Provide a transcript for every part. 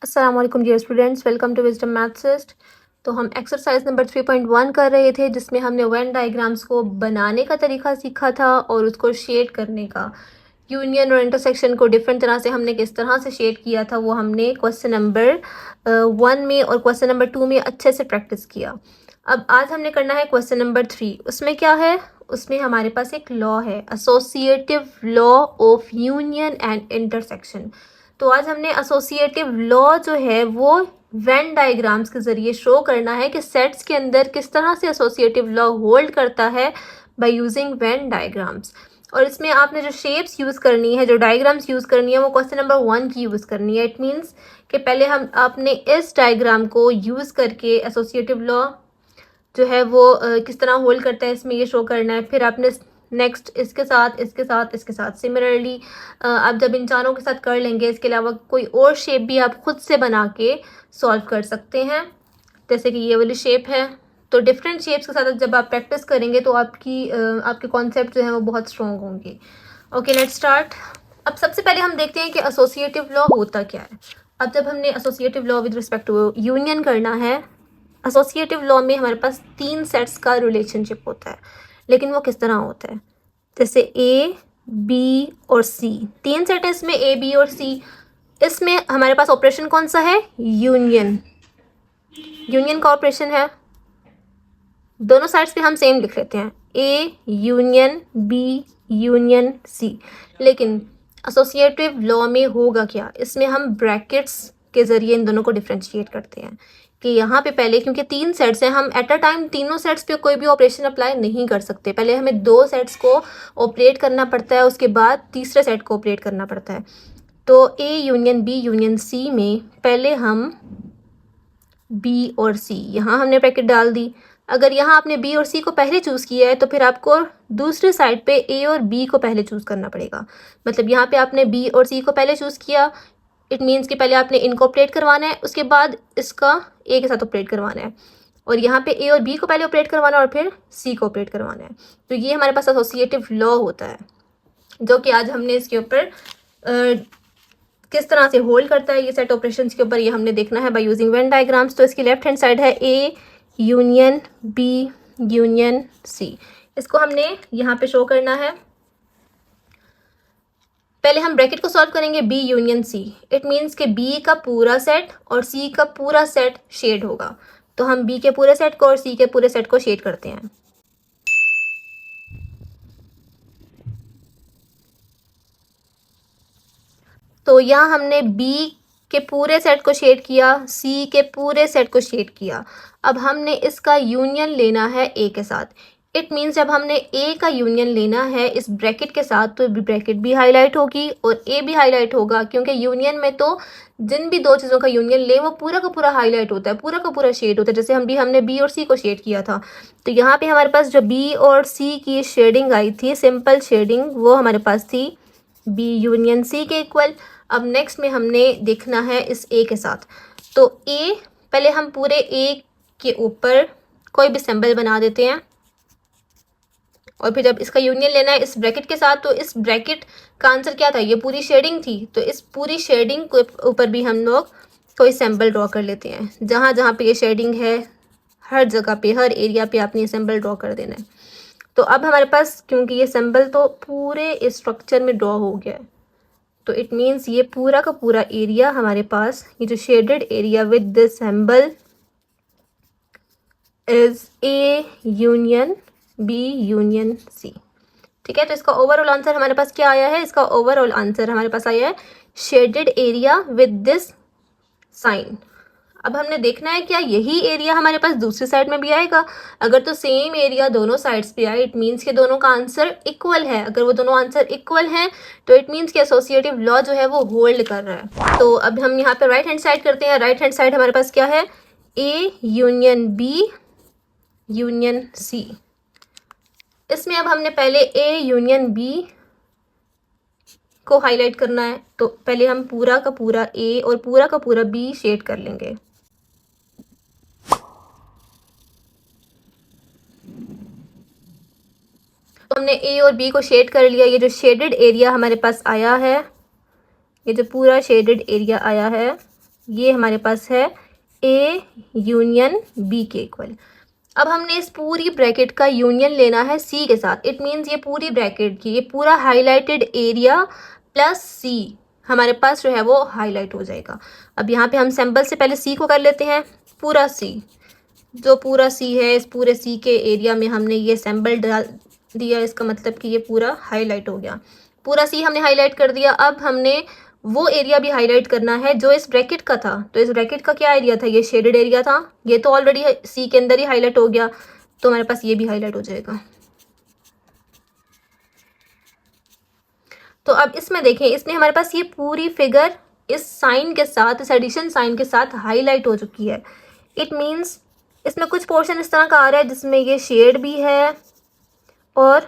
अस्सलाम वालेकुम dear students, welcome to wisdom Mathsist. तो हम एक्सरसाइज नंबर 3.1 कर रहे थे, जिसमें हमने वेन डायग्राम्स को बनाने का तरीका सीखा था और उसको शेड करने का। यूनियन और इंटरसेक्शन को डिफरेंट तरह से हमने किस तरह से शेड किया था वो हमने क्वेश्चन नंबर 1 में और क्वेश्चन नंबर 2 में अच्छे से प्रैक्टिस किया। अब आज हमने करना है क्वेश्चन नंबर 3। उसमें क्या है, उसमें हमारे पास एक लॉ है, associative law of union and intersection. तो आज हमने एसोसिएटिव लॉ जो है वो वेन डायग्राम्स के ज़रिए शो करना है कि सेट्स के अंदर किस तरह से एसोसिएटिव लॉ होल्ड करता है बाय यूजिंग वेन डायग्राम्स। और इसमें आपने जो शेप्स यूज़ करनी है, जो डायग्राम्स यूज़ करनी है, वो क्वेश्चन नंबर 1 की यूज़ करनी है। इट मीन्स कि पहले हम आपने इस डायग्राम को यूज़ करके एसोसिएटिव लॉ जो है वो किस तरह होल्ड करता है इसमें ये शो करना है। फिर आपने नेक्स्ट इसके साथ इसके साथ इसके साथ सिमिलरली आप जब इन चारों के साथ कर लेंगे, इसके अलावा कोई और शेप भी आप खुद से बना के सॉल्व कर सकते हैं, जैसे कि ये वाली शेप है। तो डिफरेंट शेप्स के साथ जब आप प्रैक्टिस करेंगे तो आपके कॉन्सेप्ट जो है वो बहुत स्ट्रॉन्ग होंगे। Okay, let's start. अब सबसे पहले हम देखते हैं कि एसोसिएटिव लॉ होता क्या है। अब जब हमने associative law with respect to union करना है, एसोसिएटिव लॉ में हमारे पास 3 सेट्स का रिलेशनशिप होता है, लेकिन वो किस तरह होता है, जैसे ए, बी और सी। 3 सेट है इसमें, ए, बी और सी। इसमें हमारे पास ऑपरेशन कौन सा है, यूनियन। यूनियन का ऑपरेशन है, दोनों साइड्स पे हम सेम लिख लेते हैं, A union B union C. लेकिन एसोसिएटिव लॉ में होगा क्या, इसमें हम ब्रैकेट्स के ज़रिए इन दोनों को डिफ्रेंशिएट करते हैं कि यहाँ पे पहले, क्योंकि 3 सेट्स हैं, हम एट अ टाइम तीनों सेट्स पे कोई भी ऑपरेशन अप्लाई नहीं कर सकते। पहले हमें 2 सेट्स को ऑपरेट करना पड़ता है, उसके बाद तीसरे सेट को ऑपरेट करना पड़ता है। तो A union B union C में पहले हम बी और सी, यहाँ हमने ब्रैकेट डाल दी। अगर यहाँ आपने बी और सी को पहले चूज़ किया है तो फिर आपको दूसरे साइड पे ए और बी को पहले चूज़ करना पड़ेगा। मतलब यहाँ पे आपने बी और सी को पहले चूज़ किया, इट मीन्स कि पहले आपने इनको ऑपरेट करवाना है, उसके बाद इसका ए के साथ ऑपरेट करवाना है, और यहाँ पे ए और बी को पहले ऑपरेट करवाना है और फिर सी को ऑपरेट करवाना है। तो ये हमारे पास एसोसिएटिव लॉ होता है, जो कि आज हमने इसके ऊपर किस तरह से होल्ड करता है ये सेट ऑपरेशंस के ऊपर, ये हमने देखना है बाय यूजिंग वेन डायग्राम्स। तो इसकी लेफ्ट हैंड साइड है A union B union C, इसको हमने यहाँ पे शो करना है। पहले हम ब्रैकेट को सॉल्व करेंगे, B union C. It means कि बी का पूरा सेट और सी का पूरा सेट शेड होगा। तो हम बी के पूरे सेट को और सी के पूरे सेट को शेड करते हैं। तो यहाँ हमने बी के पूरे सेट को शेड किया, सी के पूरे सेट को शेड किया। अब हमने इसका यूनियन लेना है ए के साथ। इट मीन्स जब हमने ए का यूनियन लेना है इस ब्रैकेट के साथ, तो ब्रैकेट भी हाईलाइट होगी और ए भी हाईलाइट होगा, क्योंकि यूनियन में तो जिन भी 2 चीज़ों का यूनियन ले वो पूरा का पूरा हाईलाइट होता है, पूरा का पूरा शेड होता है। जैसे हमने बी और सी को शेड किया था, तो यहाँ पे हमारे पास जो बी और सी की शेडिंग आई थी, सिंपल शेडिंग, वो हमारे पास थी बी यूनियन सी के इक्वल। अब नेक्स्ट में हमने देखना है इस ए के साथ। तो ए, पहले हम पूरे ए के ऊपर कोई भी सिंबल बना देते हैं, और फिर जब इसका यूनियन लेना है इस ब्रैकेट के साथ, तो इस ब्रैकेट का आंसर क्या था, ये पूरी शेडिंग थी। तो इस पूरी शेडिंग के ऊपर भी हम लोग कोई सिंबल ड्रॉ कर लेते हैं। जहाँ जहाँ पे ये शेडिंग है, हर जगह पे, हर एरिया पे आपने ये सिंबल ड्रॉ कर देना है। तो अब हमारे पास, क्योंकि ये सिंबल तो पूरे स्ट्रक्चर में ड्रॉ हो गया है, तो इट मीन्स ये पूरा का पूरा एरिया हमारे पास, ये जो shaded area with this symbol is A union B union C. ठीक है, तो इसका ओवरऑल आंसर हमारे पास क्या आया है, इसका ओवरऑल आंसर हमारे पास आया है shaded area with this sign. अब हमने देखना है क्या यही एरिया हमारे पास दूसरी साइड में भी आएगा। अगर तो सेम एरिया दोनों साइड्स पे आए, इट मीन्स कि दोनों का आंसर इक्वल है। अगर वो दोनों आंसर इक्वल हैं तो इट मीन्स कि एसोसिएटिव लॉ जो है वो होल्ड कर रहा है। तो अब हम यहाँ पे राइट हैंड साइड करते हैं। राइट हैंड साइड हमारे पास क्या है, A union B union C. इसमें अब हमने पहले ए यूनियन बी को हाईलाइट करना है, तो पहले हम पूरा का पूरा ए और पूरा का पूरा बी शेड कर लेंगे। तो हमने ए और बी को शेड कर लिया। ये जो शेडेड एरिया हमारे पास आया है, ये जो पूरा शेडेड एरिया आया है, ये हमारे पास है ए यूनियन बी के इक्वल। अब हमने इस पूरी ब्रैकेट का यूनियन लेना है सी के साथ। इट मीन्स ये पूरी ब्रैकेट की ये पूरा हाईलाइटेड एरिया प्लस सी हमारे पास जो है वो हाईलाइट हो जाएगा। अब यहाँ पे हम सैम्पल से पहले सी को कर लेते हैं। पूरा सी, जो पूरा सी है, इस पूरे सी के एरिया में हमने ये सैम्पल डाल दिया। इसका मतलब कि ये पूरा हाईलाइट हो गया। पूरा सी हमने हाईलाइट कर दिया। अब हमने वो एरिया भी हाईलाइट करना है जो इस ब्रैकेट का था। तो इस ब्रैकेट का क्या एरिया था? ये शेडेड एरिया था। ये तो ऑलरेडी सी के अंदर ही हाईलाइट हो गया, तो हमारे पास ये भी हाईलाइट हो जाएगा। तो अब इसमें देखें, इसमें हमारे पास ये पूरी फिगर इस साइन के साथ, इस एडिशन साइन के साथ हाईलाइट हो चुकी है। इट मीन्स इसमें कुछ पोर्शन इस तरह का आ रहा है जिसमें ये शेड भी है और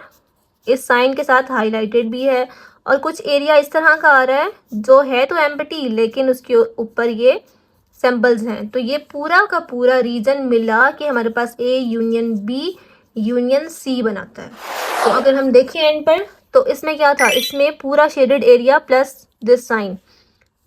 इस साइन के साथ हाईलाइटेड भी है, और कुछ एरिया इस तरह का आ रहा है जो है तो एम्प्टी लेकिन उसके ऊपर ये सैम्पल्स हैं। तो ये पूरा का पूरा रीजन मिला के हमारे पास A union B union C बनाता है। तो अगर हम देखें एंड पर, तो इसमें क्या था? इसमें पूरा shaded area plus this sign,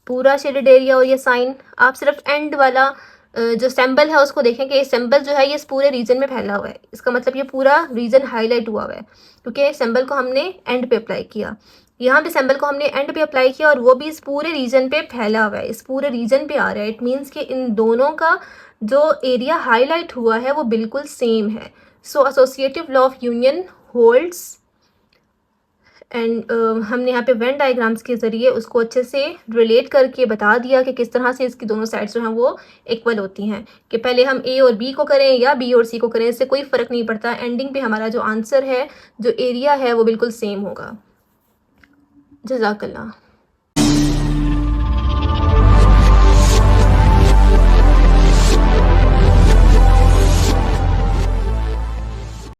पूरा शेडेड एरिया और ये साइन। आप सिर्फ एंड वाला जो सैम्पल है उसको देखें कि ये सैम्पल जो है ये इस पूरे रीजन में फैला हुआ है। इसका मतलब ये पूरा रीजन हाईलाइट हुआ हुआ है क्योंकि सैम्पल को हमने एंड पे अप्लाई किया। यहाँ भी सैम्पल को हमने एंड पे अप्लाई किया और वो भी इस पूरे रीजन पे फैला हुआ है, इस पूरे रीजन पे आ रहा है। इट मीन्स कि इन दोनों का जो एरिया हाईलाइट हुआ है वो बिल्कुल सेम है। So associative law of union holds. And हमने यहाँ पे वेन डायग्राम्स के ज़रिए उसको अच्छे से रिलेट करके बता दिया कि किस तरह से इसकी दोनों साइड्स जो हैं वो इक्वल होती हैं। कि पहले हम ए और बी को करें या बी और सी को करें, इससे कोई फ़र्क नहीं पड़ता। एंडिंग पे हमारा जो आंसर है, जो एरिया है, वो बिल्कुल सेम होगा। जज़ाकल्लाह।